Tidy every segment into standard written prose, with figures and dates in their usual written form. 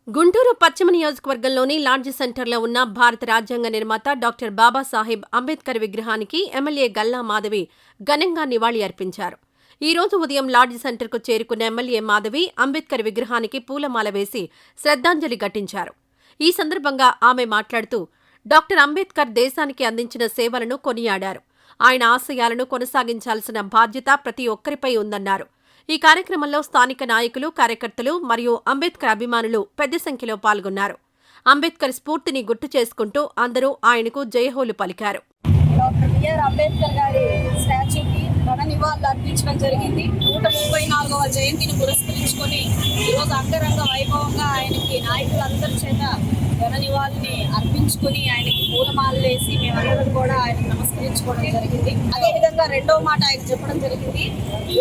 గుంటూరు పశ్చిమ నియోజకవర్గంలోని లాడ్జి సెంటర్లో ఉన్న భారత రాజ్యాంగ నిర్మాత డాక్టర్ బాబాసాహెబ్ అంబేద్కర్ విగ్రహానికి ఎమ్మెల్యే గల్లా మాధవి ఘనంగా నివాళి అర్పించారు. ఈ రోజు ఉదయం లాడ్జి సెంటర్కు చేరుకున్న ఎమ్మెల్యే మాధవి అంబేద్కర్ విగ్రహానికి పూలమాల వేసి శ్రద్ధాంజలి ఘటించారు. ఈ సందర్భంగా ఆమె మాట్లాడుతూ డాక్టర్ అంబేద్కర్ దేశానికి అందించిన సేవలను కొనియాడారు. ఆయన ఆశయాలను కొనసాగించాల్సిన బాధ్యత ప్రతి ఒక్కరిపై ఉందన్నారు. ఈ కార్యక్రమంలో స్థానిక నాయకులు, కార్యకర్తలు మరియు అంబేద్కర్ అభిమానులు పెద్ద సంఖ్యలో పాల్గొన్నారు. అంబేద్కర్ స్ఫూర్తిని గుర్తు చేసుకుంటూ అందరూ ఆయనకు జయహోలు పలికారు. డాక్టర్ బిఆర్ అంబేద్కర్ గారి స్టాచ్యూకి ఘన నివాళులు అర్పించడం జరిగింది. 134వ జయంతిని పురస్కరించుకొని ఈరోజు అంగరంగ వైభవంగా ఆయనకి నాయకులందరి చేత ఘన నివాళుని అర్పించుకుని ఆయనకి పూలమాలలు వేసి మేమందరం కూడా ఆయనకు నమస్కరించుకోవడం జరిగింది. అదేవిధంగా రెండవ మాట ఆయన చెప్పడం జరిగింది,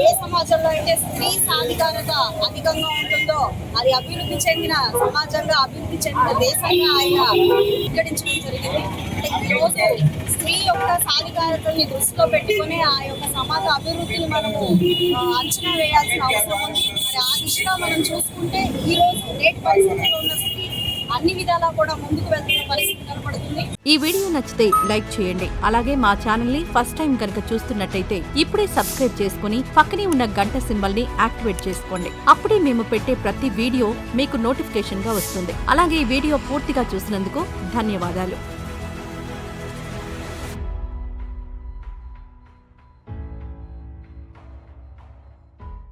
ఏ సమాజంలో అయితే స్త్రీ సాధికారత అధికంగా ఉంటుందో అది అభివృద్ధి చెందిన సమాజంగా, అభివృద్ధి చెందిన దేశంగా ఆయన వింగడించడం జరిగింది. ఈరోజు స్త్రీ యొక్క సాధికారతని దృష్టిలో పెట్టుకుని ఆ యొక్క సమాజ అభివృద్ధిని మనము అంచనా వేయాల్సిన అవసరం ఉంది. మరి ఆ దిశగా మనం చూసుకుంటే ఈ రోజు నేటి పరిస్థితుల్లో ఉన్న స్త్రీ అన్ని విధాలా కూడా ముందుకు వెళ్తున్న పరిస్థితి కనపడుతుంది. ఈ వీడియో నచ్చితే లైక్ చేయండి. అలాగే మా ఛానల్ ని ఫస్ట్ టైం కనుక చూస్తున్నట్టయితే ఇప్పుడే సబ్స్క్రైబ్ చేసుకుని పక్కనే ఉన్న గంట సింబల్ ని యాక్టివేట్ చేసుకోండి. అప్పుడే మేము పెట్టే ప్రతి వీడియో మీకు నోటిఫికేషన్ గా వస్తుంది. అలాగే ఈ వీడియో పూర్తిగా చూసినందుకు ధన్యవాదాలు.